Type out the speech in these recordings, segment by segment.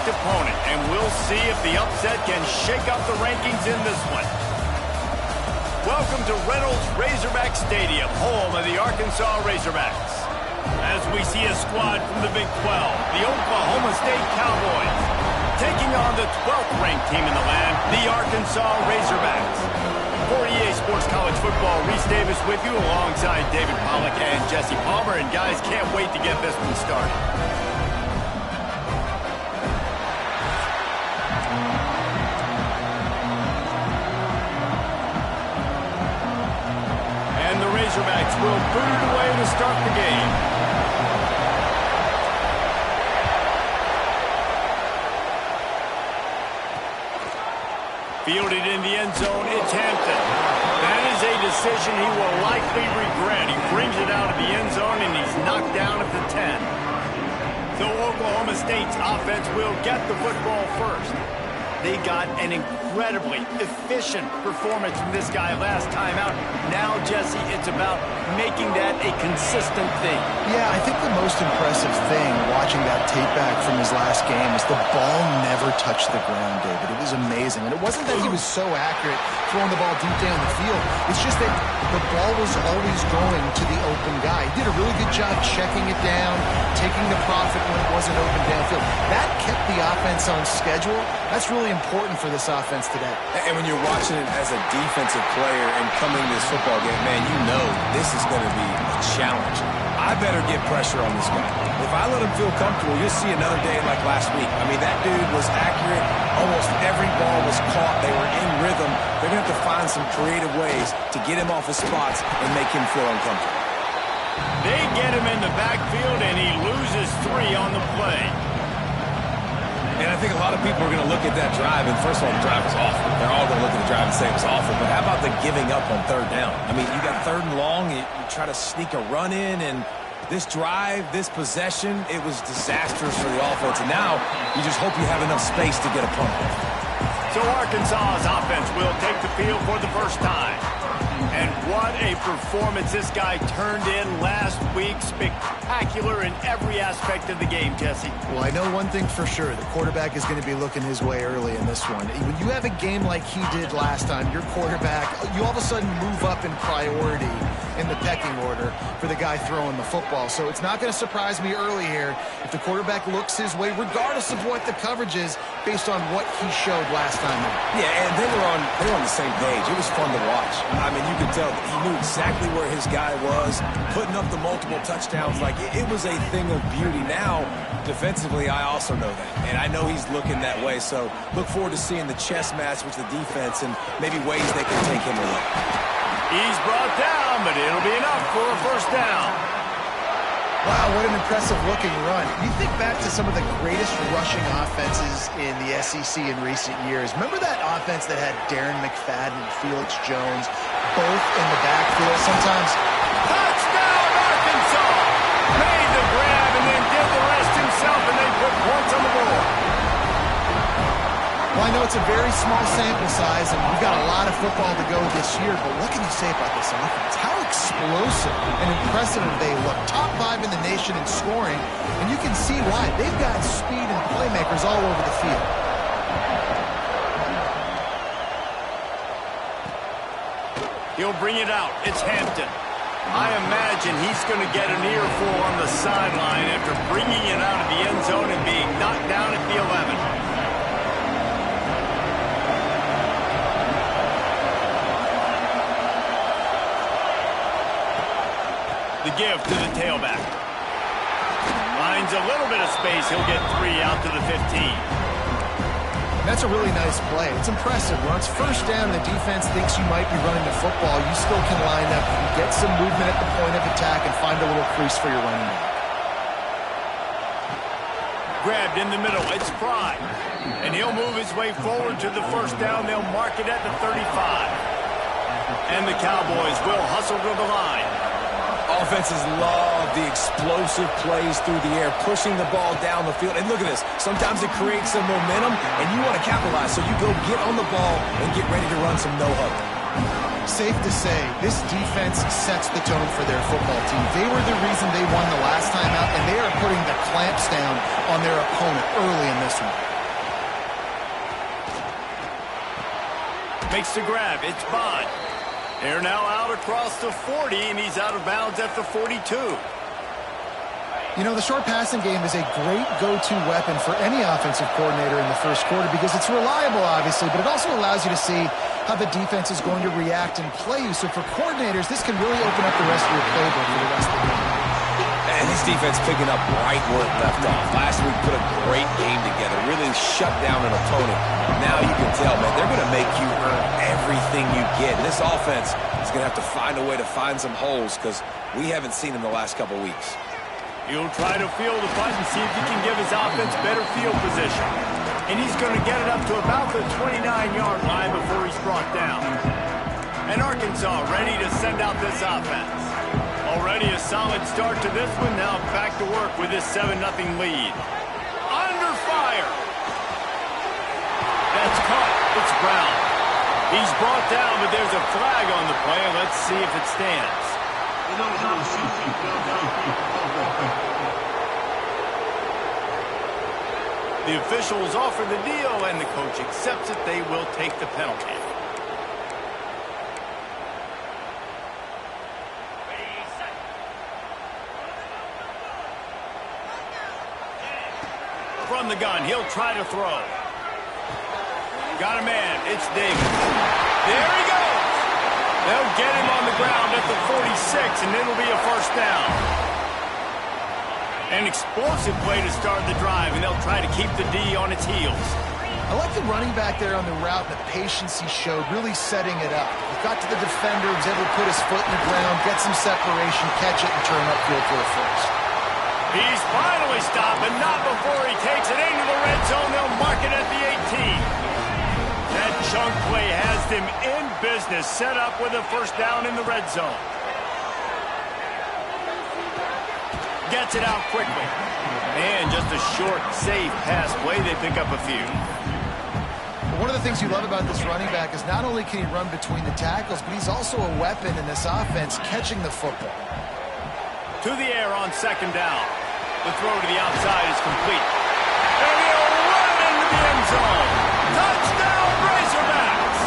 ranked opponent, and we'll see if the upset can shake up the rankings in this one. Welcome to Reynolds Razorback Stadium, home of the Arkansas Razorbacks. As we see a squad from the Big 12, the Oklahoma State Cowboys, taking on the 12th ranked team in the land, the Arkansas Razorbacks. For EA Sports College Football, Reese Davis with you alongside David Pollack and Jesse Palmer. And guys, can't wait to get this one started. And the Razorbacks will boot it away to start the game. Fielded in the end zone, it's Hampton. That is a decision he will likely regret. He brings it out of the end zone, and he's knocked down at the 10. So Oklahoma State's offense will get the football first. They got an incredibly efficient performance from this guy last time out. Now, Jesse, it's about making that a consistent thing. Yeah, I think the most impressive thing watching that tape back from his last game is the ball never touched the ground, David. It was amazing. And it wasn't that he was so accurate throwing the ball deep down the field. It's just that the ball was always going to the open guy. He did a really good job checking it down, taking the profit when it wasn't open downfield. That kept the offense on schedule. That's really important for this offense today. And when you're watching it as a defensive player and coming to this football game, man, you know this is going to be a challenge. I better get pressure on this guy. If I let him feel comfortable, you'll see another day like last week. I mean, that dude was accurate. Almost every ball was caught. They were in rhythm. They're going to have to find some creative ways to get him off his spots and make him feel uncomfortable. They get him in the backfield, and he loses 3 on the play. And I think a lot of people are going to look at that drive, and first of all, the drive was awful. They're all going to look at the drive and say it was awful. But how about the giving up on third down? I mean, you got third and long, you try to sneak a run in, and this drive, this possession, it was disastrous for the offense. And now you just hope you have enough space to get a punt. So Arkansas's offense will take the field for the first time. And what a performance this guy turned in last week. Spectacular in every aspect of the game, Jesse. Well, I know one thing for sure. The quarterback is going to be looking his way early in this one. When you have a game like he did last time, your quarterback, you all of a sudden move up in priority in the pecking order for the guy throwing the football. So it's not going to surprise me early here if the quarterback looks his way, regardless of what the coverage is, based on what he showed last time out. Yeah, and they were on the same page. It was fun to watch. I mean, you could tell that he knew exactly where his guy was, putting up the multiple touchdowns. Like, it was a thing of beauty. Now, defensively, I also know that. And I know he's looking that way. So look forward to seeing the chess match with the defense and maybe ways they can take him away. He's brought down, but it'll be enough for a first down. Wow, what an impressive-looking run. You think back to some of the greatest rushing offenses in the SEC in recent years. Remember that offense that had Darren McFadden and Felix Jones both in the backfield? Sometimes, touchdown, Arkansas! Made the grab and then did the rest himself, and they put points on the board. Well, I know it's a very small sample size, and we've got a lot of football to go this year, but what can you say about this offense? How explosive and impressive they look. Top 5 in the nation in scoring, and you can see why. They've got speed and playmakers all over the field. He'll bring it out. It's Hampton. I imagine he's going to get an earful on the sideline after bringing it out of the end zone and being knocked down at the 11. The give to the tailback. Finds a little bit of space. He'll get 3 out to the 15. That's a really nice play. It's impressive. When it's first down, the defense thinks you might be running the football. You still can line up. You can get some movement at the point of attack and find a little crease for your running back. Grabbed in the middle. It's Fry. And he'll move his way forward to the first down. They'll mark it at the 35. And the Cowboys will hustle to the line. Offenses love the explosive plays through the air, pushing the ball down the field. And look at this. Sometimes it creates some momentum, and you want to capitalize. So you go get on the ball and get ready to run some no-huddle. Safe to say, this defense sets the tone for their football team. They were the reason they won the last time out, and they are putting the clamps down on their opponent early in this one. Makes the grab. It's Bond. They're now out across the 40, and he's out of bounds at the 42. You know, the short passing game is a great go-to weapon for any offensive coordinator in the first quarter because it's reliable, obviously, but it also allows you to see how the defense is going to react and play you. So for coordinators, this can really open up the rest of your playbook for the rest of the game. And this defense picking up right where it left off. Last week put a great game together, really shut down an opponent. Now you can tell, man, they're going to make you earn everything you get. And this offense is going to have to find a way to find some holes because we haven't seen them the last couple weeks. He'll try to field the punt and see if he can give his offense better field position. And he's going to get it up to about the 29-yard line before he's brought down. And Arkansas ready to send out this offense. Already a solid start to this one. Now back to work with this 7-0 lead. Under fire. That's caught. It's Brown. He's brought down, but there's a flag on the play. Let's see if it stands. The officials offer the deal, and the coach accepts it. They will take the penalty. From the gun, he'll try to throw. Got a man. It's Davis. There he goes. They'll get him on the ground at the 46, and it'll be a first down. An explosive play to start the drive, and they'll try to keep the D on its heels. I like the running back there on the route, the patience he showed, really setting it up. He got to the defender, was able to put his foot in the ground, get some separation, catch it, and turn upfield for a first. He's finally stopped, but not before he takes it into the red zone. They'll mark it at the 18. That chunk play has them in business, set up with a first down in the red zone. Gets it out quickly. And just a short, safe pass play. They pick up a few. One of the things you love about this running back is not only can he run between the tackles, but he's also a weapon in this offense catching the football. To the air on second down. The throw to the outside is complete. And he'll run into the end zone. Touchdown, Razorbacks!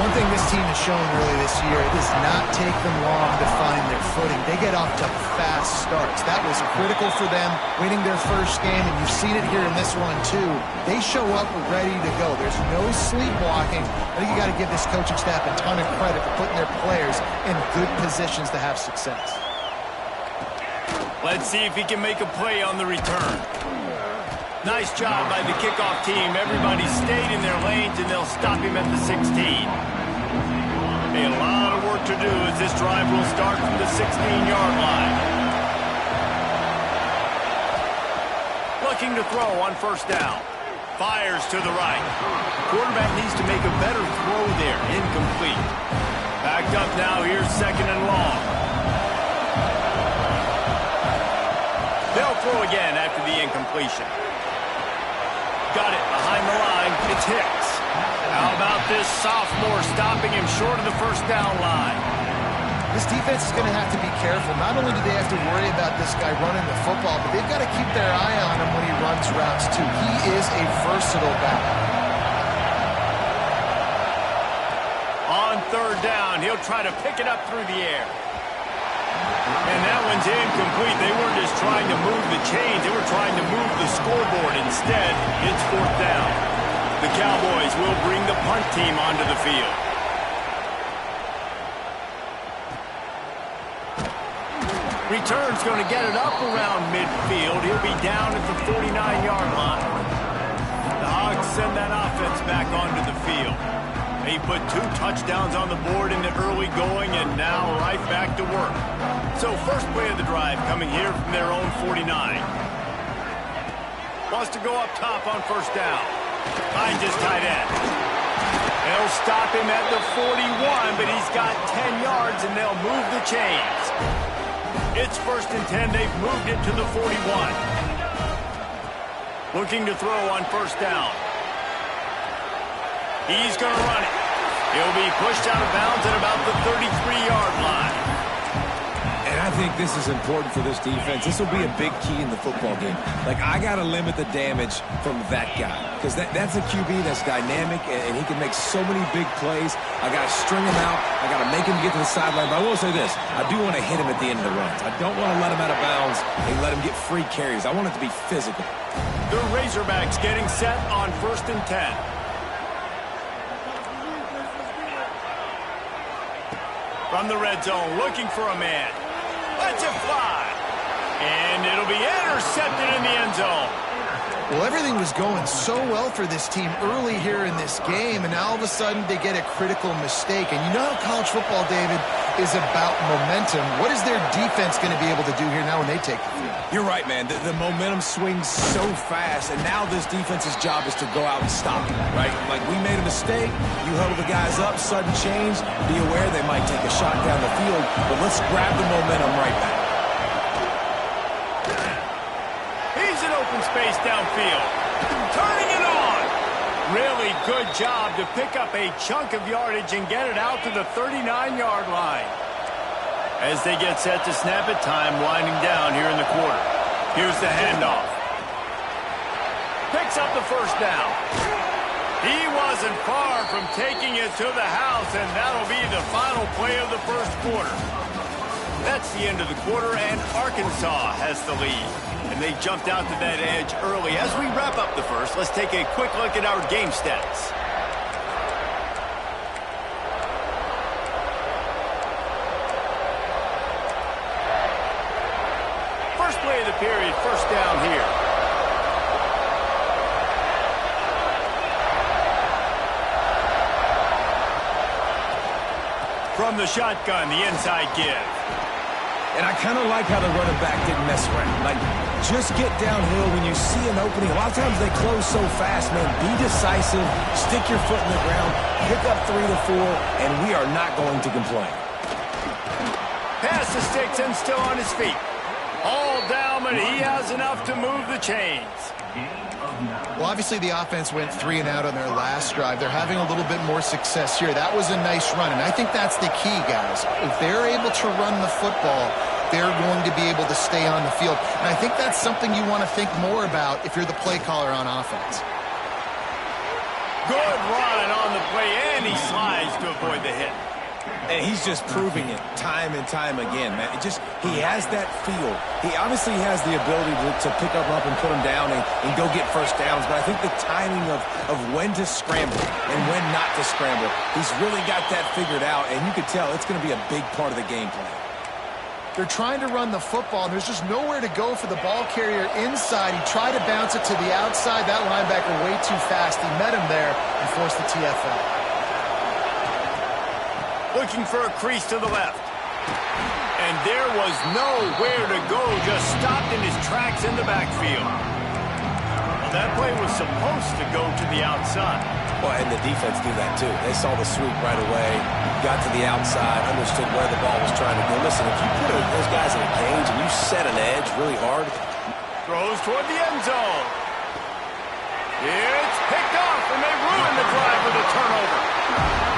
One thing this team has shown early this year, it does not take them long to find their footing. They get off to fast starts. That was critical for them, winning their first game, and you've seen it here in this one too. They show up ready to go. There's no sleepwalking. I think you got to give this coaching staff a ton of credit for putting their players in good positions to have success. Let's see if he can make a play on the return. Nice job by the kickoff team. Everybody stayed in their lanes, and they'll stop him at the 16. A lot of work to do as this drive will start from the 16-yard line. Looking to throw on first down. Fires to the right. Quarterback needs to make a better throw there. Incomplete. Backed up now. Here's second and long. They'll throw again after the incompletion. Got it behind the line. It's Hicks. How about this sophomore stopping him short of the first down line? This defense is going to have to be careful. Not only do they have to worry about this guy running the football, but they've got to keep their eye on him when he runs routes too. He is a versatile back. On third down, he'll try to pick it up through the air. And that one's incomplete. They weren't just trying to move the chains. They were trying to move the scoreboard. Instead, it's fourth down. The Cowboys will bring the punt team onto the field. Return's going to get it up around midfield. He'll be down at the 49-yard line. The Hogs send that offense back onto the field. They put 2 touchdowns on the board in the early going, and now right back to work. So first play of the drive coming here from their own 49. Wants to go up top on first down. Finds his tight end. They'll stop him at the 41, but he's got 10 yards, and they'll move the chains. It's first and 10. They've moved it to the 41. Looking to throw on first down. He's going to run it. He'll be pushed out of bounds at about the 33-yard line. And I think this is important for this defense. This will be a big key in the football game. Like, I got to limit the damage from that guy because that's a QB that's dynamic, and he can make so many big plays. I got to string him out. I got to make him get to the sideline. But I will say this. I do want to hit him at the end of the runs. I don't want to let him out of bounds and let him get free carries. I want it to be physical. The Razorbacks getting set on 1st and 10. From the red zone, looking for a man. Lets it fly. And it'll be intercepted in the end zone. Well, everything was going so well for this team early here in this game, and now all of a sudden they get a critical mistake. And you know how college football, David, is about momentum. What is their defense going to be able to do here now when they take the field? You're right, man. The momentum swings so fast, and now this defense's job is to go out and stop it, right? Like, we made a mistake. You huddle the guys up, sudden change. Be aware they might take a shot down the field, but let's grab the momentum right back. Open space downfield. Turning it on. Really good job to pick up a chunk of yardage and get it out to the 39-yard line. As they get set to snap it, time winding down here in the quarter. Here's the handoff. Picks up the first down. He wasn't far from taking it to the house, and that'll be the final play of the first quarter. That's the end of the quarter, and Arkansas has the lead. And they jumped out to that edge early. As we wrap up the first, let's take a quick look at our game stats. First play of the period, first down here. From the shotgun, the inside give. And I kind of like how the running back didn't mess around. Like, just get downhill when you see an opening. A lot of times they close so fast, man. Be decisive, stick your foot in the ground, pick up 3 to 4, and we are not going to complain. Pass the sticks and still on his feet. All down, but he has enough to move the chains. Well, obviously the offense went 3 and out on their last drive. They're having a little bit more success here. That was a nice run, and I think that's the key, guys. If they're able to run the football, they're going to be able to stay on the field. And I think that's something you want to think more about if you're the play caller on offense. Good run on the play, and he slides to avoid the hit. And he's just proving it time and time again, man. He has that feel. He obviously has the ability to pick him up and put him down and go get first downs, but I think the timing of when to scramble and when not to scramble, he's really got that figured out, and you can tell it's going to be a big part of the game plan. They're trying to run the football, and there's just nowhere to go for the ball carrier inside. He tried to bounce it to the outside. That linebacker way too fast. He met him there and forced the TFL. Looking for a crease to the left. And there was nowhere to go, just stopped in his tracks in the backfield. Well, that play was supposed to go to the outside. Well, and the defense knew that too. They saw the sweep right away, got to the outside, understood where the ball was trying to go. Listen, if you put those guys in a cage and you set an edge really hard. Throws toward the end zone. It's picked off, and they ruin the drive with a turnover.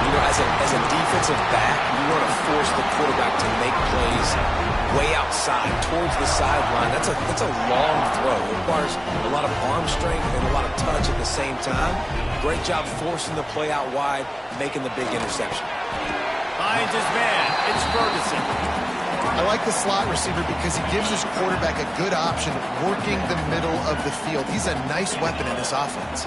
You know, as a defensive back, you want to force the quarterback to make plays way outside, towards the sideline. That's a long throw. It requires a lot of arm strength and a lot of touch at the same time. Great job forcing the play out wide, making the big interception. Finds his man. It's Ferguson. I like the slot receiver because he gives his quarterback a good option working the middle of the field. He's a nice weapon in this offense.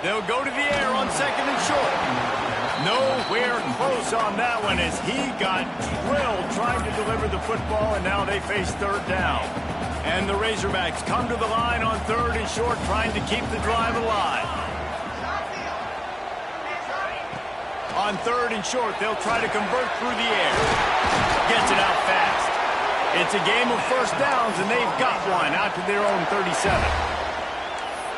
They'll go to the air on second and short. Nowhere close on that one as he got drilled trying to deliver the football, and now they face third down. And the Razorbacks come to the line on third and short, trying to keep the drive alive. On third and short, they'll try to convert through the air. Gets it out fast. It's a game of first downs, and they've got one out to their own 37.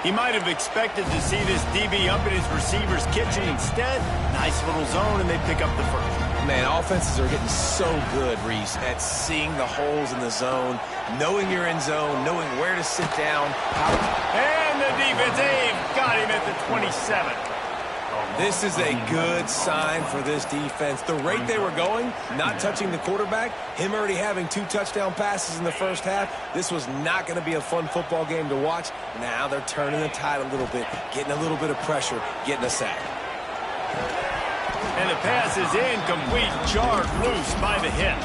He might have expected to see this DB up in his receiver's kitchen. Instead, nice little zone, and they pick up the first. Man, offenses are getting so good, Reese, at seeing the holes in the zone, knowing you're in zone, knowing where to sit down. And the defense, they've got him at the 27. This is a good sign for this defense. The rate they were going, not touching the quarterback, him already having 2 touchdown passes in the first half, this was not going to be a fun football game to watch. Now they're turning the tide a little bit, getting a little bit of pressure, getting a sack. And the pass is incomplete, jarred loose by the hit.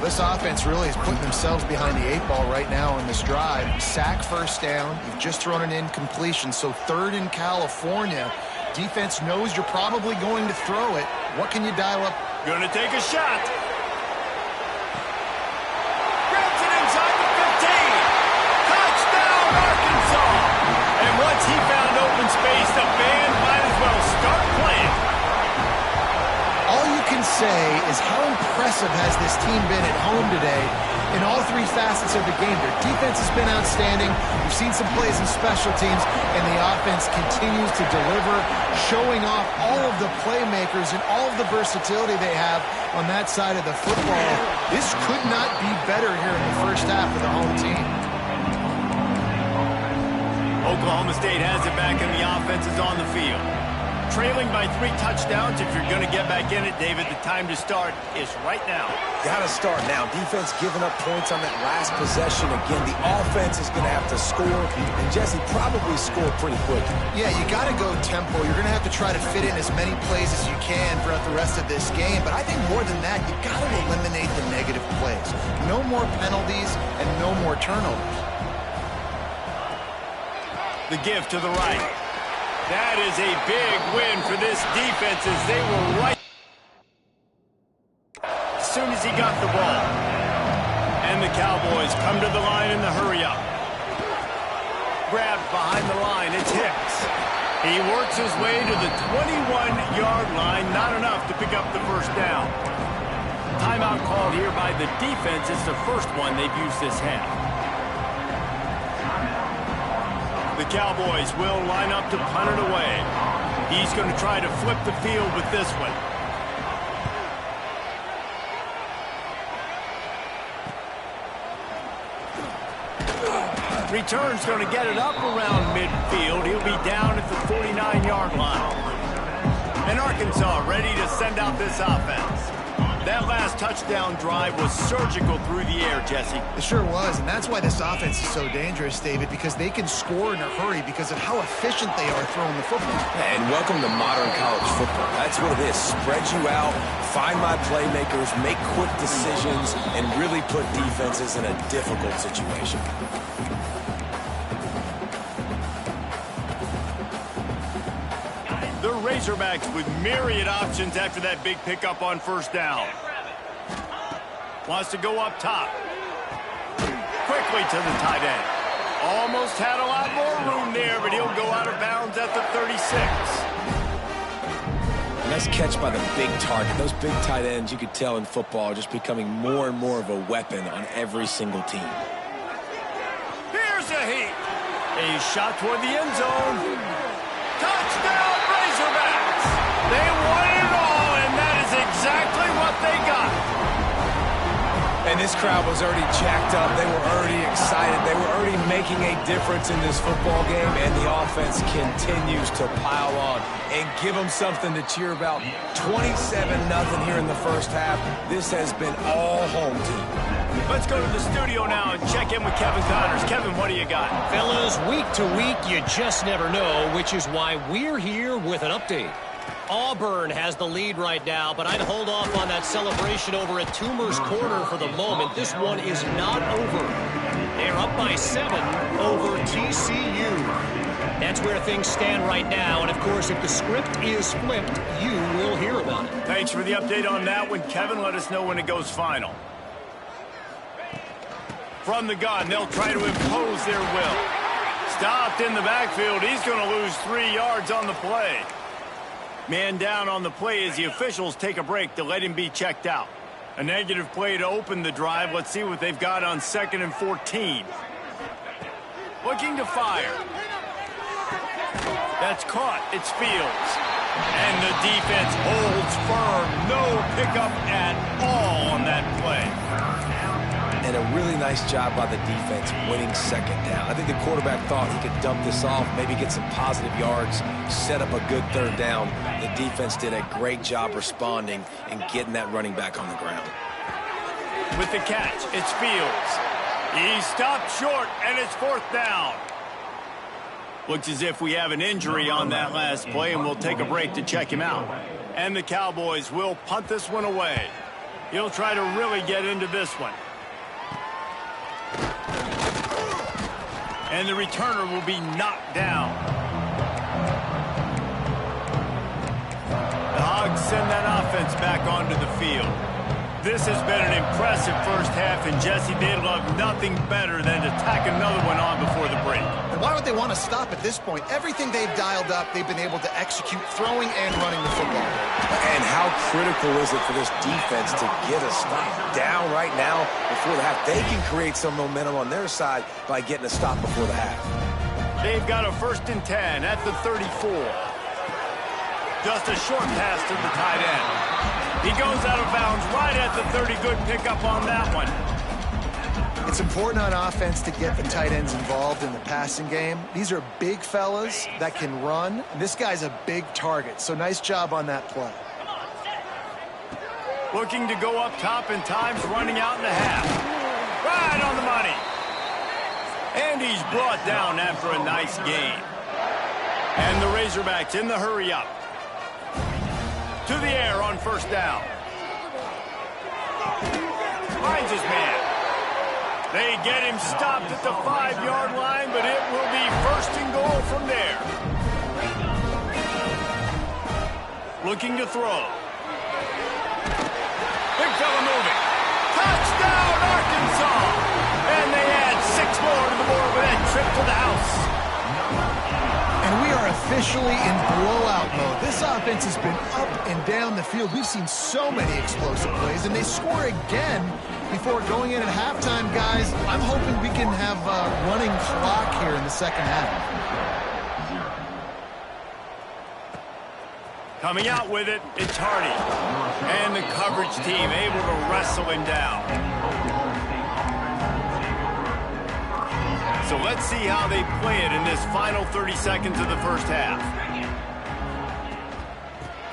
This offense really is putting themselves behind the 8 ball right now in this drive. Sack, first down. You've just thrown an incompletion, so 3rd in California. Defense knows you're probably going to throw it. What can you dial up? Gonna take a shot. Grabs it inside the 15. Touchdown, Arkansas. And once he found open space, the band might as well start playing. All you can say is how impressive has this team been at home today in all 3 facets of the game. Their defense has been outstanding. We've seen some plays in special teams, and the offense continues to deliver, showing off all of the playmakers and all of the versatility they have on that side of the football. This could not be better here in the first half for the home team. Oklahoma State has it back, and the offense is on the field. Trailing by 3 touchdowns. If you're going to get back in it, David, the time to start is right now. Got to start now. Defense giving up points on that last possession. Again, the offense is going to have to score, and Jesse probably score pretty quick. Yeah, you got to go tempo. You're going to have to try to fit in as many plays as you can throughout the rest of this game. But I think more than that, you got to eliminate the negative plays. No more penalties and no more turnovers. The give to the right. That is a big win for this defense as they were right as soon as he got the ball. And the Cowboys come to the line in the hurry-up. Grabbed behind the line, it's Hicks. He works his way to the 21-yard line, not enough to pick up the first down. Timeout called here by the defense. It's the first one they've used this half. The Cowboys will line up to punt it away. He's going to try to flip the field with this one. Return's going to get it up around midfield. He'll be down at the 49-yard line. And Arkansas ready to send out this offense. That last touchdown drive was surgical through the air, Jesse. It sure was, and that's why this offense is so dangerous, David, because they can score in a hurry because of how efficient they are throwing the football. And welcome to modern college football. That's what it is. Spread you out, find my playmakers, make quick decisions, and really put defenses in a difficult situation. The Razorbacks with myriad options after that big pickup on first down. Wants to go up top. Quickly to the tight end. Almost had a lot more room there, but he'll go out of bounds at the 36. Nice catch by the big target. Those big tight ends, you could tell in football, are just becoming more and more of a weapon on every single team. Here's a heat. A shot toward the end zone. Touchdown, Razorbacks! They won it all, and that is exactly what they got. And this crowd was already jacked up. They were already excited. They were already making a difference in this football game, and the offense continues to pile on and give them something to cheer about. 27-0 here in the first half. This has been all home team. Let's go to the studio now and check in with Kevin Connors. Kevin, what do you got? Fellas, week to week, you just never know, which is why we're here with an update. Auburn has the lead right now, but I'd hold off on that celebration over at Toomer's Corner for the moment. This one is not over. They're up by 7 over TCU. That's where things stand right now, and of course, if the script is flipped, you will hear about it. Thanks for the update on that one, Kevin. Let us know when it goes final. From the gun, they'll try to impose their will. Stopped in the backfield. He's going to lose 3 yards on the play. Man down on the play as the officials take a break to let him be checked out. A negative play to open the drive. Let's see what they've got on 2nd and 14. Looking to fire. That's caught. It's Fields. And the defense holds firm. No pickup at all on that play. and a really nice job by the defense winning second down. I think the quarterback thought he could dump this off, maybe get some positive yards, set up a good third down. The defense did a great job responding and getting that running back on the ground. With the catch, it's Fields. He stopped short, and it's fourth down. Looks as if we have an injury on that last play, and we'll take a break to check him out. And the Cowboys will punt this one away. He'll try to really get into this one. And the returner will be knocked down. The Hogs send that offense back onto the field. This has been an impressive first half, and Jesse, they'd love nothing better than to tack another one on before the break. And why would they want to stop at this point? Everything they've dialed up, they've been able to execute throwing and running the football. And how critical is it for this defense to get a stop down right now before the half? They can create some momentum on their side by getting a stop before the half. They've got a 1st and 10 at the 34. Just a short pass to the tight end. He goes out of bounds right at the 30. Good pickup on that one. It's important on offense to get the tight ends involved in the passing game. These are big fellas that can run, and this guy's a big target, so nice job on that play. Looking to go up top, and time's running out in the half. Right on the money. And he's brought down after a nice gain. And the Razorbacks in the hurry up. To the air on 1st down. Finds his man. They get him stopped at the 5-yard line, but it will be 1st and goal from there. Looking to throw. Big fella moving. Touchdown, Arkansas! And they add 6 more to the board with that trip to the house. And we are officially in blowout mode. This offense has been up and down the field. We've seen so many explosive plays, and they score again before going in at halftime, guys. I'm hoping we can have a running clock here in the second half. Coming out with it, it's Hardy. And the coverage team able to wrestle him down. So let's see how they play it in this final 30 seconds of the first half.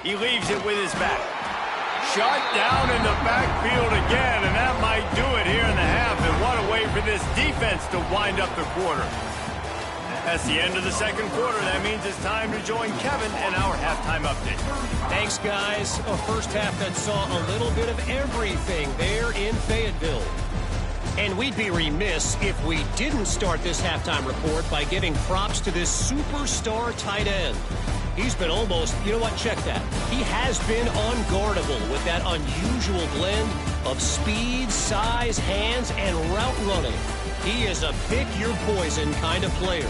He leaves it with his back. Shot down in the backfield again, and that might do it here in the half. And what a way for this defense to wind up the quarter. That's the end of the second quarter. That means it's time to join Kevin in our halftime update. Thanks, guys. A first half that saw a little bit of everything there in Fayetteville. And we'd be remiss if we didn't start this halftime report by giving props to this superstar tight end. He's been almost, you know what, check that. He has been unguardable with that unusual blend of speed, size, hands, and route running. He is a pick-your-poison kind of player.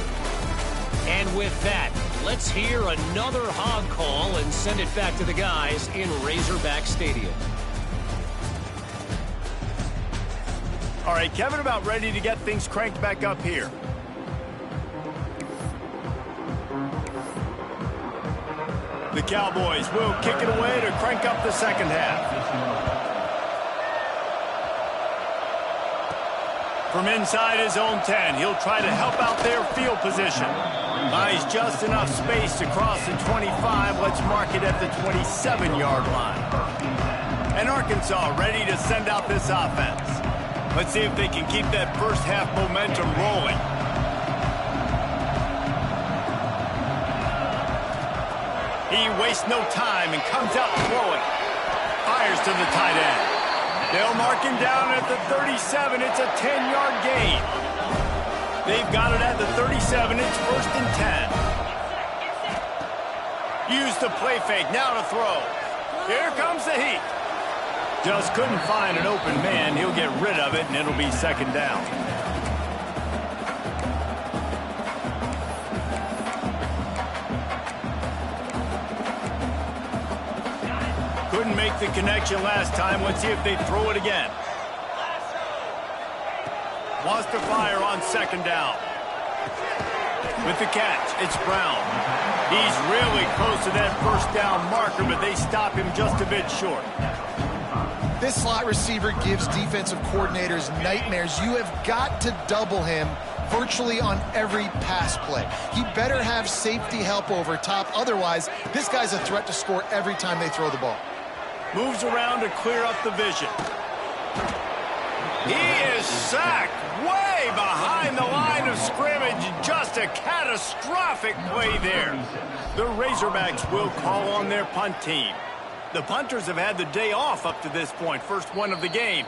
And with that, let's hear another hog call and send it back to the guys in Razorback Stadium. All right, Kevin, about ready to get things cranked back up here. The Cowboys will kick it away to crank up the second half. From inside his own 10, he'll try to help out their field position. Buys just enough space to cross the 25. Let's mark it at the 27-yard line. And Arkansas ready to send out this offense. Let's see if they can keep that first half momentum rolling. He wastes no time and comes out throwing. Fires to the tight end. They'll mark him down at the 37. It's a 10-yard gain. They've got it at the 37. It's 1st and 10. Use the play fake. Now to throw. Here comes the heat. Just couldn't find an open man. He'll get rid of it, and it'll be 2nd down. Couldn't make the connection last time. Let's see if they throw it again. Wants to fire on 2nd down. With the catch, it's Brown. He's really close to that 1st down marker, but they stop him just a bit short. This slot receiver gives defensive coordinators nightmares. You have got to double him virtually on every pass play. He better have safety help over top. Otherwise, this guy's a threat to score every time they throw the ball. Moves around to clear up the vision. He is sacked way behind the line of scrimmage. Just a catastrophic play there. The Razorbacks will call on their punt team. The punters have had the day off up to this point. First one of the game.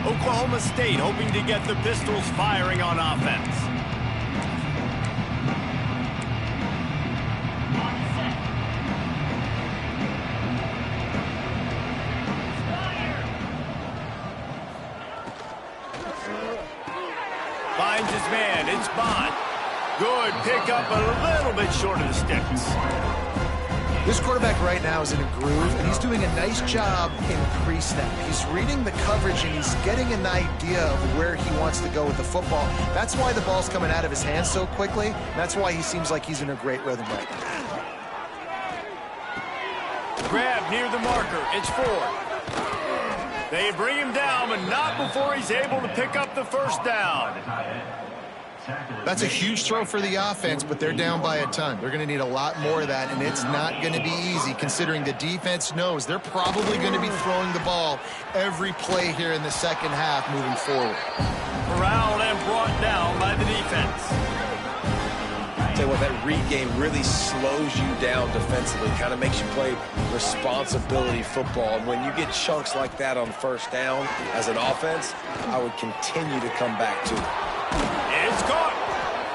Oklahoma State hoping to get the Pistols firing on offense. Finds his man. It's Bond. Good pickup, a little bit short of the sticks. This quarterback right now is in a groove, and he's doing a nice job in pre-snap. He's reading the coverage, and he's getting an idea of where he wants to go with the football. That's why the ball's coming out of his hands so quickly. That's why he seems like he's in a great rhythm right now. Grab near the marker. It's Ford. They bring him down, but not before he's able to pick up the first down. That's a huge throw for the offense, but they're down by a ton. They're going to need a lot more of that, and it's not going to be easy considering the defense knows they're probably going to be throwing the ball every play here in the second half moving forward. Corralled and brought down by the defense. Tell you what, that read game really slows you down defensively, kind of makes you play responsibility football. And when you get chunks like that on first down as an offense, I would continue to come back to it. It's caught,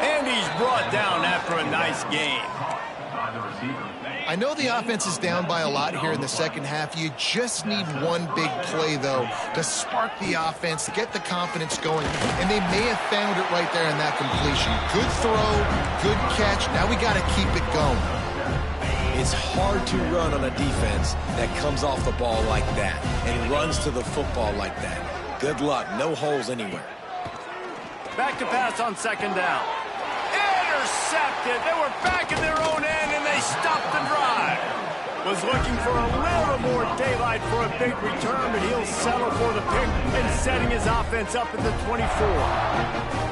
and he's brought down after a nice game. I know the offense is down by a lot here in the second half. You just need one big play, though, to spark the offense, to get the confidence going. And they may have found it right there in that completion. Good throw, good catch. Now we got to keep it going. It's hard to run on a defense that comes off the ball like that and runs to the football like that. Good luck. No holes anywhere. Back to pass on second down. Intercepted. They were back in their own end, and they stopped the drive. Was looking for a little more daylight for a big return, but he'll settle for the pick and setting his offense up at the 24.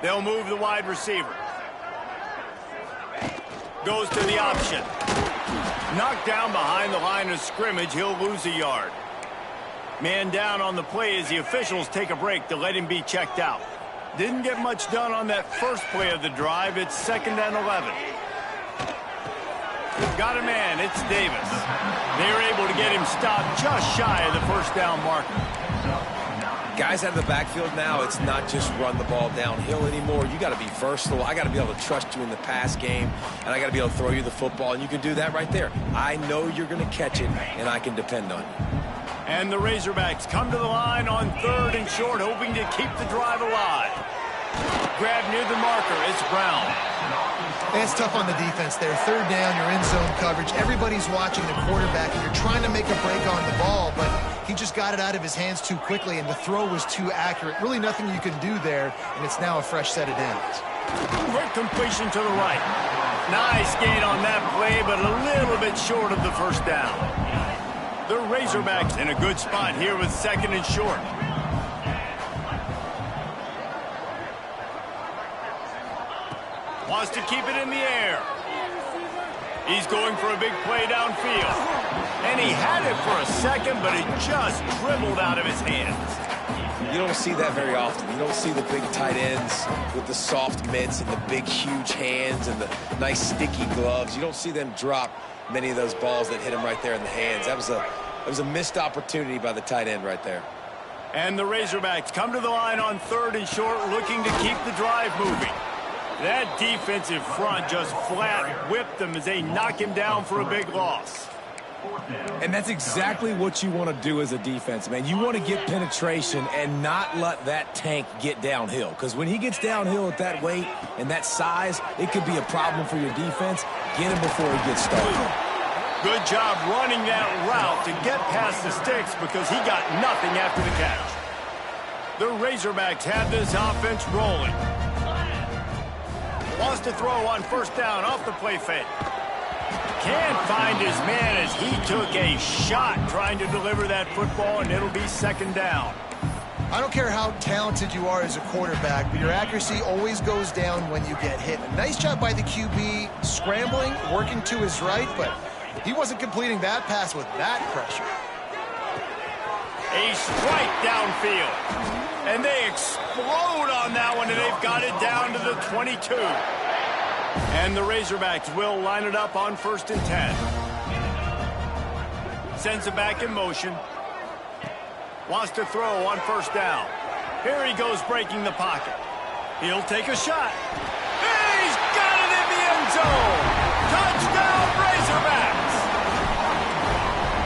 They'll move the wide receiver. Goes to the option. Knocked down behind the line of scrimmage. He'll lose a yard. Man down on the play as the officials take a break to let him be checked out. Didn't get much done on that first play of the drive. It's 2nd and 11. Got a man. It's Davis. They were able to get him stopped just shy of the first down marker. Guys out of the backfield now, it's not just run the ball downhill anymore. You got to be versatile. I got to be able to trust you in the pass game, and I got to be able to throw you the football, and you can do that right there. I know you're going to catch it, and I can depend on you. And the Razorbacks come to the line on 3rd and short, hoping to keep the drive alive. Grab near the marker. It's Brown. It's tough on the defense there. 3rd down, you're in zone coverage. Everybody's watching the quarterback, and you're trying to make a break on the ball, but he just got it out of his hands too quickly, and the throw was too accurate. Really nothing you can do there, and it's now a fresh set of downs. Quick completion to the right. Nice gain on that play, but a little bit short of the first down. The Razorbacks in a good spot here with 2nd and short. Wants to keep it in the air. He's going for a big play downfield. And he had it for a second, but it just dribbled out of his hands. You don't see that very often. You don't see the big tight ends with the soft mitts and the big, huge hands and the nice, sticky gloves. You don't see them drop many of those balls that hit him right there in the hands. That was a missed opportunity by the tight end right there. And the Razorbacks come to the line on 3rd and short, looking to keep the drive moving. That defensive front just flat whipped them as they knock him down for a big loss. And that's exactly what you want to do as a defense, man. You want to get penetration and not let that tank get downhill. Because when he gets downhill at that weight and that size, it could be a problem for your defense. Get him before he gets started. Good job running that route to get past the sticks because he got nothing after the catch. The Razorbacks have this offense rolling. Wants to throw on first down off the play fake. Can't find his man as he took a shot trying to deliver that football, and it'll be second down. I don't care how talented you are as a quarterback, but your accuracy always goes down when you get hit. A nice job by the QB scrambling, working to his right, but he wasn't completing that pass with that pressure. A strike downfield. And they explode on that one, and they've got it down to the 22. And the Razorbacks will line it up on 1st and 10. Sends it back in motion. Wants to throw on first down. Here he goes breaking the pocket. He'll take a shot. He's got it in the end zone. Touchdown, Razorbacks.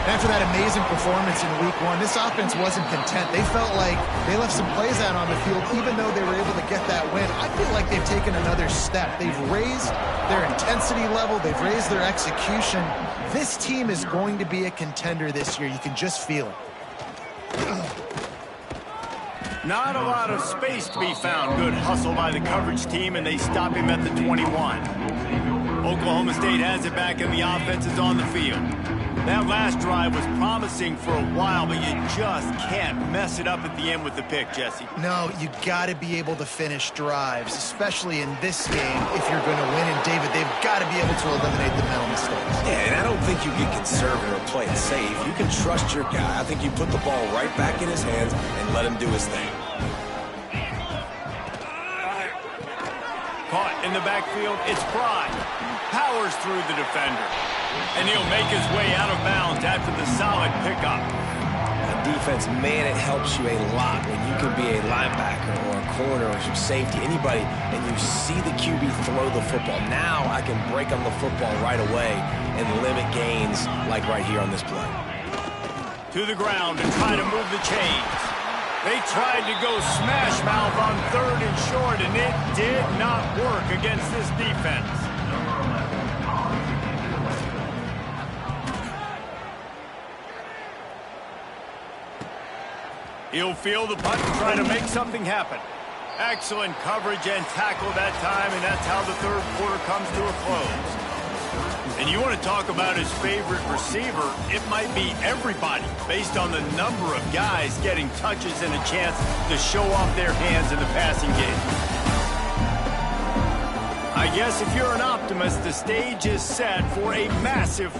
After that amazing performance in Week 1, this offense wasn't content. They felt like they left some plays out on the field, even though they were able to get that win. I feel like they've taken another step. They've raised their intensity level. They've raised their execution. This team is going to be a contender this year. You can just feel it. Not a lot of space to be found. Good hustle by the coverage team, and they stop him at the 21. Oklahoma State has it back, and the offense is on the field. That last drive was promising for a while, but you just can't mess it up at the end with the pick, Jesse. No, you got to be able to finish drives, especially in this game if you're going to win. And, David, they've got to be able to eliminate the mental mistakes. Yeah, and I don't think you get conservative or play it safe. You can trust your guy. I think you put the ball right back in his hands and let him do his thing. Caught in the backfield, it's Pride. Powers through the defender. And he'll make his way out of bounds after the solid pickup. Defense, man, it helps you a lot when you can be a linebacker or a corner or some safety, anybody, and you see the QB throw the football. Now I can break on the football right away and limit gains like right here on this play. To the ground and try to move the chains. They tried to go smash mouth on 3rd and short, and it did not work against this defense. He'll field the punt and try to make something happen. Excellent coverage and tackle that time, and that's how the 3rd quarter comes to a close. And you want to talk about his favorite receiver, it might be everybody based on the number of guys getting touches and a chance to show off their hands in the passing game. I guess if you're an optimist, the stage is set for a massive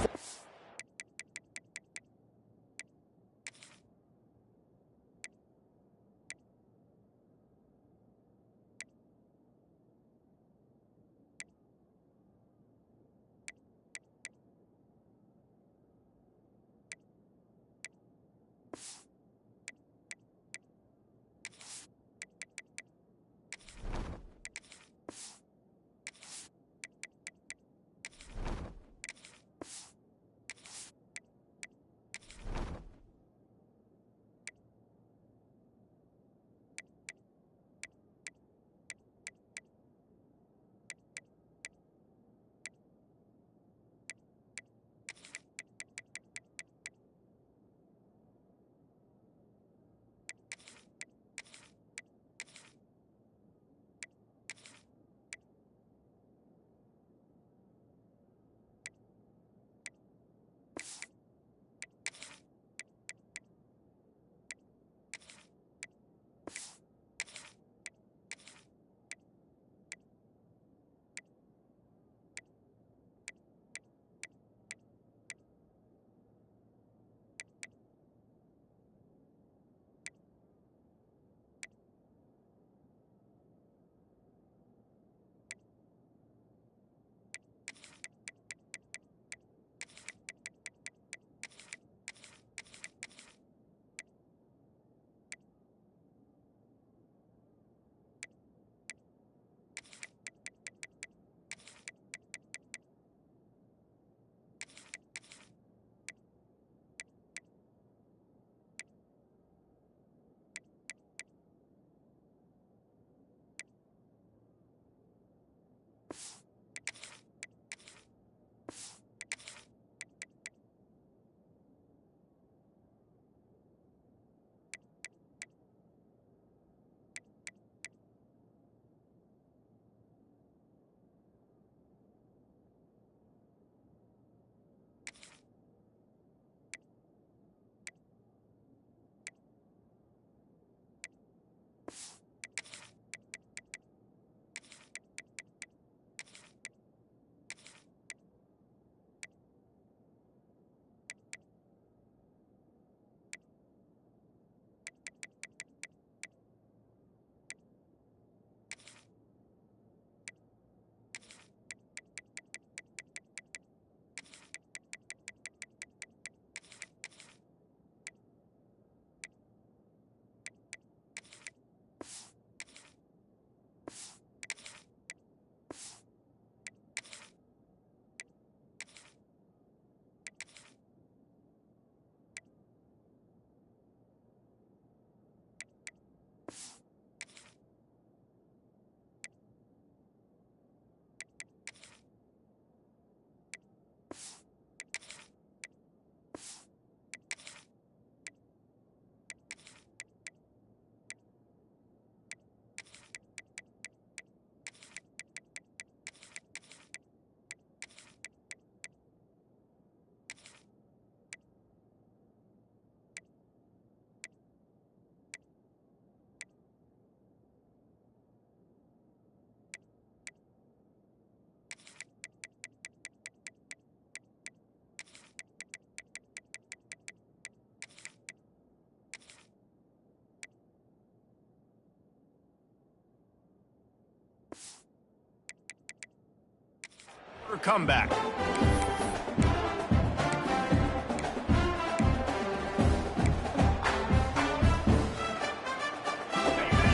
their comeback.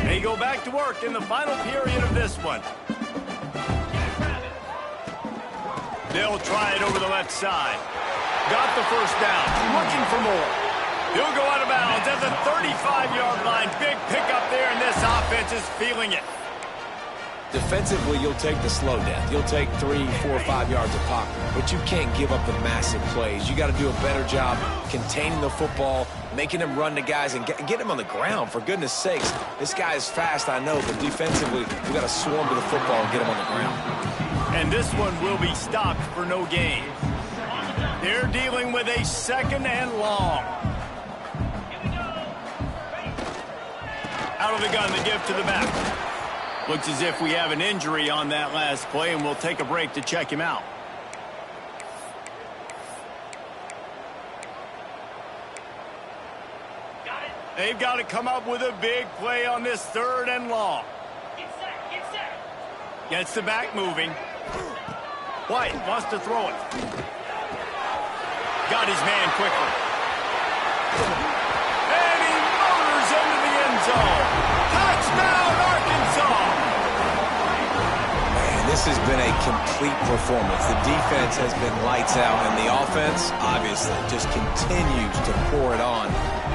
They go back to work in the final period of this one. They'll try it over the left side. Got the first down. Looking for more. He'll go out of bounds at the 35-yard line. Big pickup there, and this offense is feeling it. Defensively, you'll take the slow death. You'll take 3, 4, 5 yards of pocket, but you can't give up the massive plays. You got to do a better job containing the football, making them run to guys, and get him on the ground, for goodness sakes. This guy is fast, I know, but defensively, we got to swarm to the football and get him on the ground. And this one will be stopped for no gain. They're dealing with a 2nd and long. Out of the gun, the give to the back. Looks as if we have an injury on that last play, and we'll take a break to check him out. They've got to come up with a big play on this 3rd and long. Gets the back moving. White wants to throw it. Got his man quickly. And he motors into the end zone. Touchdown, Arkansas! Man, this has been a complete performance. The defense has been lights out, and the offense, obviously, just continues to pour it on.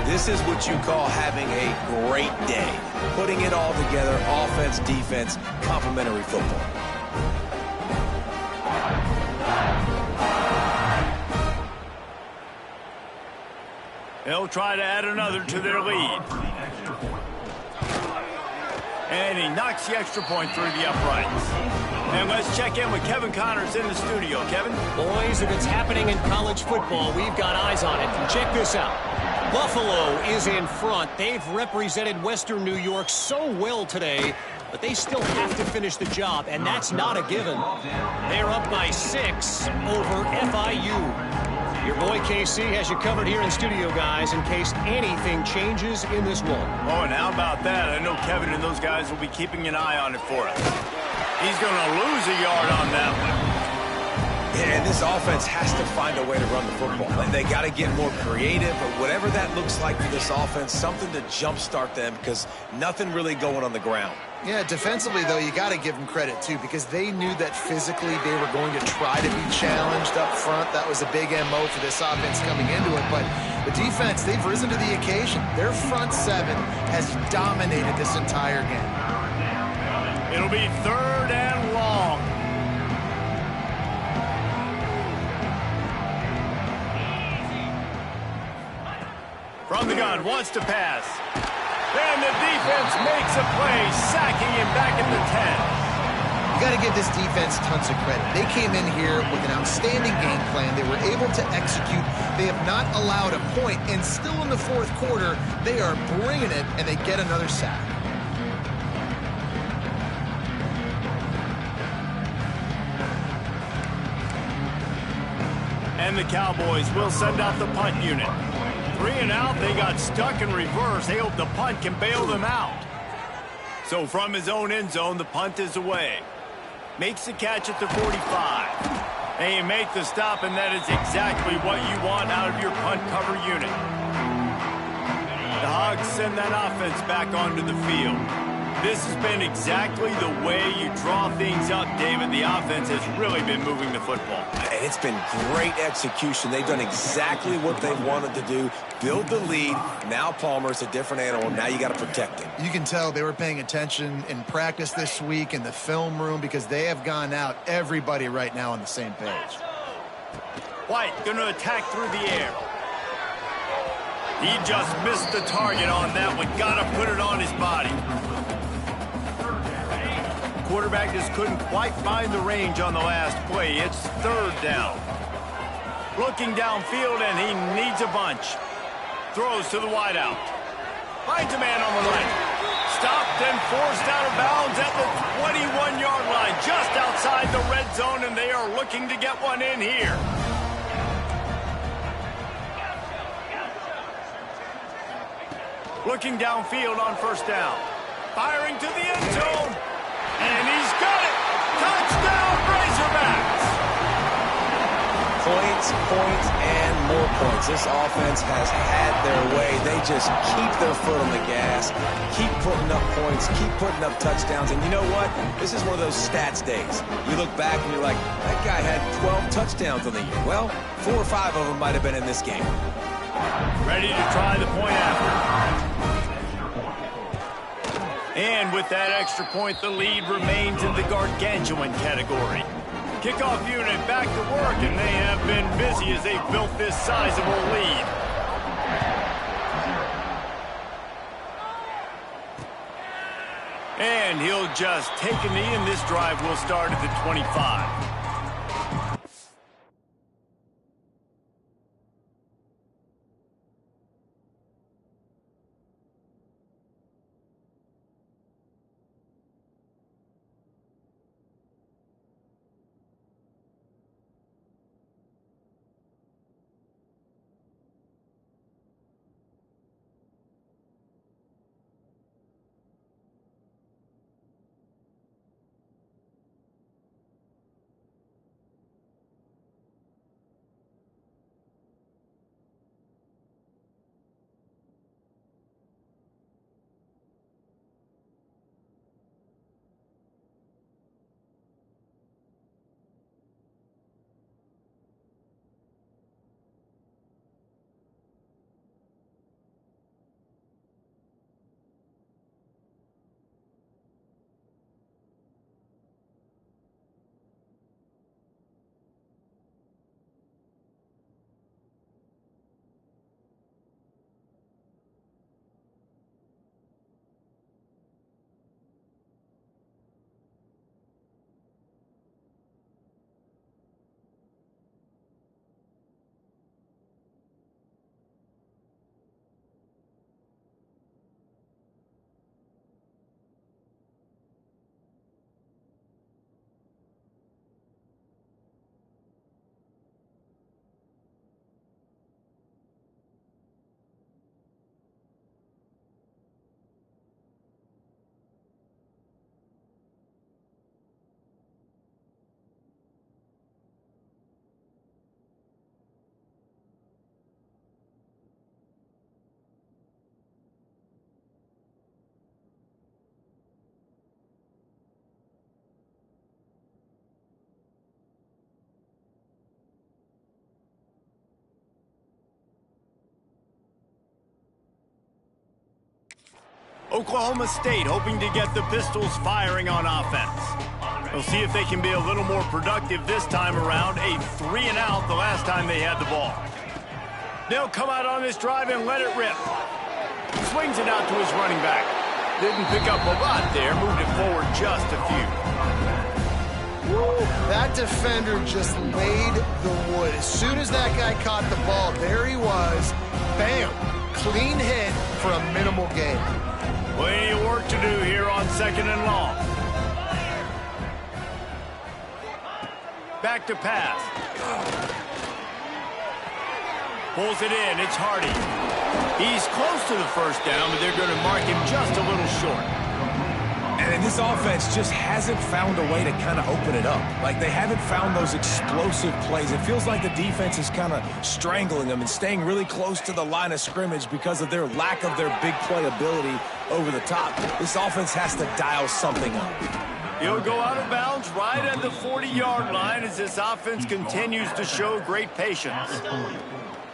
This is what you call having a great day. Putting it all together, offense, defense, complementary football. They'll try to add another to their lead. And he knocks the extra point through the uprights. And let's check in with Kevin Connors in the studio. Kevin? Boys, if it's happening in college football, we've got eyes on it. Check this out. Buffalo is in front. They've represented Western New York so well today, but they still have to finish the job, and that's not a given. They're up by 6 over FIU. Your boy KC has you covered here in studio, guys, in case anything changes in this one. Oh, and how about that? I know Kevin and those guys will be keeping an eye on it for us. He's going to lose a yard on that one. Yeah, and this offense has to find a way to run the football. They got to get more creative, but whatever that looks like for this offense, something to jumpstart them, because nothing really going on the ground. Yeah, defensively, though, you got to give them credit, too, because they knew that physically they were going to try to be challenged up front. That was a big MO for this offense coming into it. But the defense, they've risen to the occasion. Their front 7 has dominated this entire game. It'll be 3rd and long. From the gun, wants to pass. And the defense makes a play, sacking him back at the 10. You got to give this defense tons of credit. They came in here with an outstanding game plan. They were able to execute. They have not allowed a point, and still in the 4th quarter, they are bringing it, and they get another sack. And the Cowboys will send out the punt unit. 3 and out, they got stuck in reverse. They hope the punt can bail them out. So from his own end zone, the punt is away. Makes the catch at the 45. They make the stop, and that is exactly what you want out of your punt cover unit. The Hogs send that offense back onto the field. This has been exactly the way you draw things up, David. The offense has really been moving the football. And it's been great execution. They've done exactly what they wanted to do. Build the lead. Now Palmer's a different animal. Now you got to protect him. You can tell they were paying attention in practice this week in the film room, because they have gone out, everybody right now on the same page. White going to attack through the air. He just missed the target on that one. Got to put it on his body. Quarterback just couldn't quite find the range on the last play. It's 3rd down. Looking downfield, and he needs a bunch. Throws to the wideout. Finds a man on the right. Stopped and forced out of bounds at the 21-yard line, just outside the red zone, and they are looking to get one in here. Looking downfield on 1st down. Firing to the end zone. And he's got it! Touchdown, Razorbacks! points, and more points. This offense has had their way. They just keep their foot on the gas, keep putting up points, keep putting up touchdowns. And you know what? This is one of those stats days. You look back and you're like, that guy had 12 touchdowns on the year. Well, 4 or 5 of them might have been in this game. Ready to try the point after. And with that extra point, the lead remains in the gargantuan category. Kickoff unit back to work, and they have been busy as they've built this sizable lead. And he'll just take a knee, and this drive will start at the 25. Oklahoma State hoping to get the Pistols firing on offense. We'll see if they can be a little more productive this time around. A 3-and-out the last time they had the ball. They'll come out on this drive and let it rip. Swings it out to his running back. Didn't pick up a lot there, moved it forward just a few. Woo, that defender just laid the wood. As soon as that guy caught the ball, there he was. Bam! Clean hit for a minimal gain. Plenty of work to do here on 2nd and long. Back to pass. Pulls it in. It's Hardy. He's close to the first down, but they're going to mark him just a little short. And this offense just hasn't found a way to kind of open it up. Like, they haven't found those explosive plays. It feels like the defense is kind of strangling them and staying really close to the line of scrimmage because of their lack of their big play ability over the top. This offense has to dial something up. He'll go out of bounds right at the 40-yard line as this offense continues to show great patience.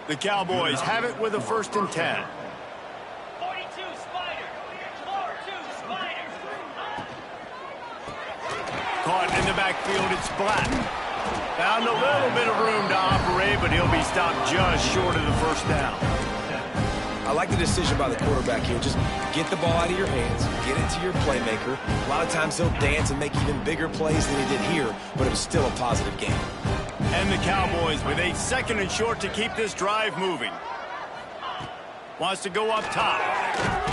The Cowboys have it with a 1st and 10. Caught in the backfield, it's Black. Found a little bit of room to operate, but he'll be stopped just short of the first down. I like the decision by the quarterback here. Just get the ball out of your hands, get it to your playmaker. A lot of times he'll dance and make even bigger plays than he did here, but it was still a positive game. And the Cowboys with a 2nd and short to keep this drive moving. Wants to go up top.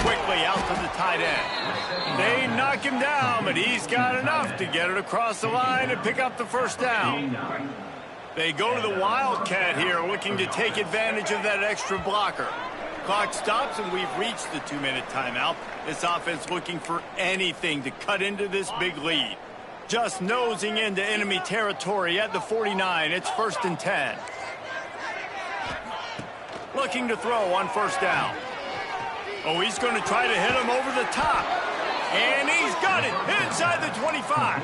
Quickly out to the tight end. They knock him down, but he's got enough to get it across the line and pick up the first down. They go to the Wildcat here, looking to take advantage of that extra blocker. Clock stops, and we've reached the 2-minute timeout. This offense looking for anything to cut into this big lead. Just nosing into enemy territory at the 49. It's 1st and 10. Looking to throw on first down. Oh, he's going to try to hit him over the top. And he's got it inside the 25.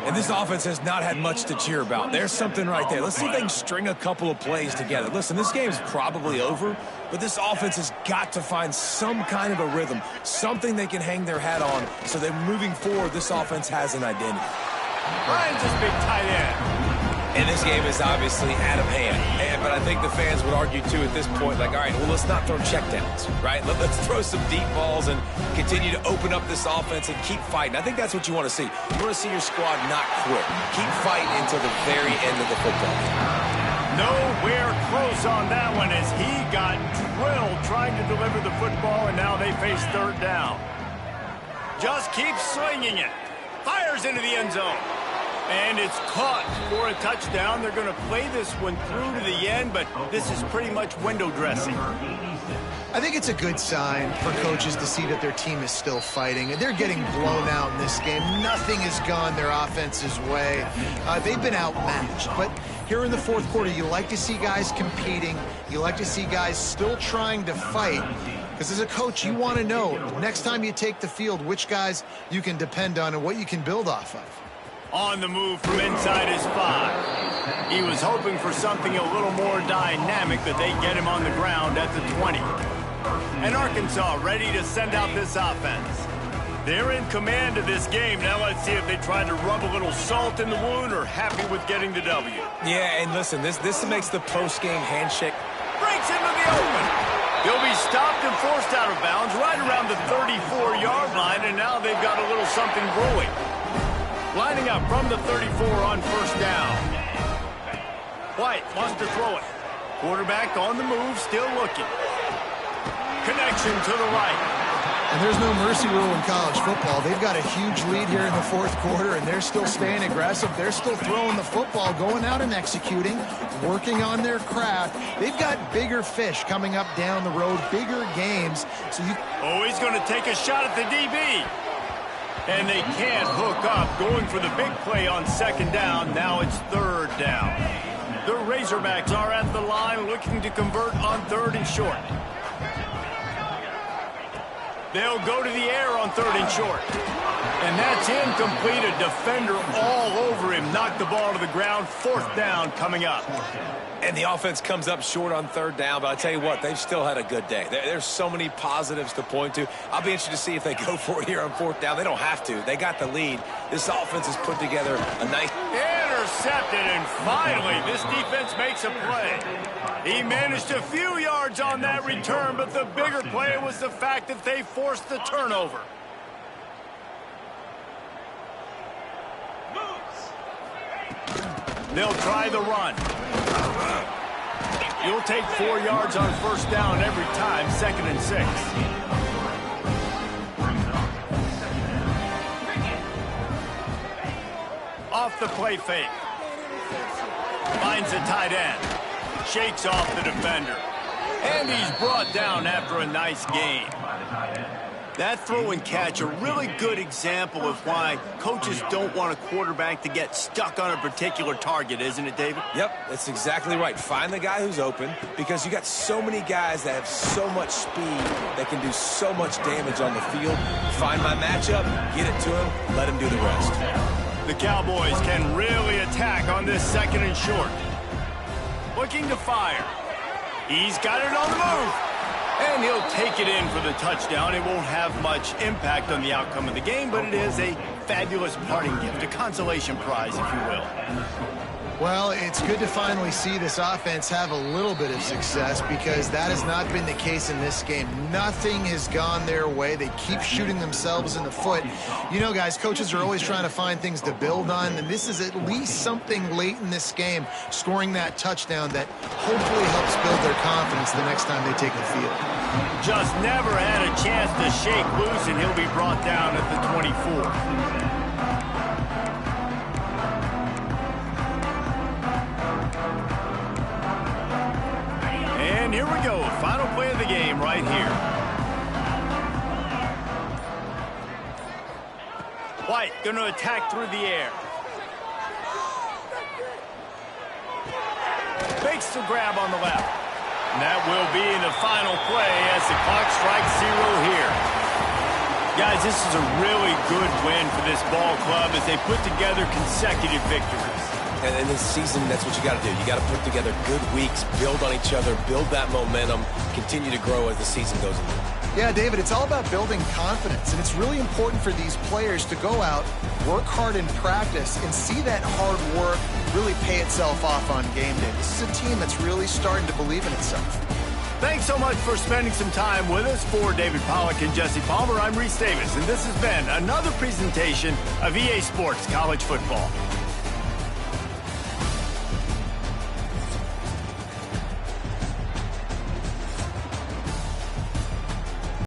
And this offense has not had much to cheer about. There's something right there. Let's see if they can string a couple of plays together. Listen, this game's probably over, but this offense has got to find some kind of a rhythm, something they can hang their hat on so that moving forward, this offense has an identity. Ryan's this big tight end. And this game is obviously out of hand. But I think the fans would argue, too, at this point, like, all right, well, let's not throw checkdowns, right? Let's throw some deep balls and continue to open up this offense and keep fighting. I think that's what you want to see. You want to see your squad not quit. Keep fighting until the very end of the football game. Nowhere close on that one as he got drilled trying to deliver the football, and now they face third down. Just keeps swinging it. Fires into the end zone. And it's caught for a touchdown. They're going to play this one through to the end, but this is pretty much window dressing. I think it's a good sign for coaches to see that their team is still fighting. They're getting blown out in this game. Nothing has gone their offense's way. They've been outmatched. But here in the fourth quarter, you like to see guys competing. You like to see guys still trying to fight. Because as a coach, you want to know next time you take the field which guys you can depend on and what you can build off of. On the move from inside his 5. He was hoping for something a little more dynamic, but they get him on the ground at the 20. And Arkansas ready to send out this offense. They're in command of this game. Now let's see if they try to rub a little salt in the wound or happy with getting the W. Yeah, and listen, this makes the post-game handshake. Breaks into the open. He'll be stopped and forced out of bounds right around the 34-yard line, and now they've got a little something brewing. Lining up from the 34 on first down. White wants to throw it. Quarterback on the move, still looking. Connection to the right. And there's no mercy rule in college football. They've got a huge lead here in the fourth quarter, and they're still staying aggressive. They're still throwing the football, going out and executing, working on their craft. They've got bigger fish coming up down the road, bigger games. Oh, he's going to take a shot at the DB. And they can't hook up, going for the big play on second down. Now it's third down. The Razorbacks are at the line looking to convert on third and short. They'll go to the air on third and short. And that's incomplete. A defender all over him. Knocked the ball to the ground. Fourth down coming up. And the offense comes up short on third down, but I tell you what, they've still had a good day. There's so many positives to point to. I'll be interested to see if they go for it here on fourth down. They don't have to. They got the lead. This offense has put together a nice... Intercepted, and finally this defense makes a play. He managed a few yards on that return, but the bigger play was the fact that they forced the turnover. They'll try the run. You'll take 4 yards on first down every time, 2nd and 6. Off the play fake. Finds a tight end. Shakes off the defender. And he's brought down after a nice gain. That throw and catch, a really good example of why coaches don't want a quarterback to get stuck on a particular target, isn't it, David? Yep, that's exactly right. Find the guy who's open, because you got so many guys that have so much speed that can do so much damage on the field. Find my matchup, get it to him, let him do the rest. The Cowboys can really attack on this 2nd and short. Looking to fire. He's got it on the move. And he'll take it in for the touchdown. It won't have much impact on the outcome of the game, but it is a fabulous parting gift, a consolation prize, if you will. Well, it's good to finally see this offense have a little bit of success, because that has not been the case in this game. Nothing has gone their way. They keep shooting themselves in the foot. You know, guys, coaches are always trying to find things to build on, and this is at least something late in this game, scoring that touchdown that hopefully helps build their confidence the next time they take the field. Just never had a chance to shake loose, and he'll be brought down at the 24. And here we go, final play of the game right here. White going to attack through the air. Fakes the grab on the left. And that will be the final play as the clock strikes 0 here. Guys, this is a really good win for this ball club as they put together consecutive victories. And in this season, that's what you got to do. You got to put together good weeks, build on each other, build that momentum, continue to grow as the season goes on. Yeah, David, it's all about building confidence, and it's really important for these players to go out, work hard in practice, and see that hard work really pay itself off on game day. This is a team that's really starting to believe in itself. Thanks so much for spending some time with us. For David Pollack and Jesse Palmer, I'm Reese Davis, and this has been another presentation of EA Sports College Football.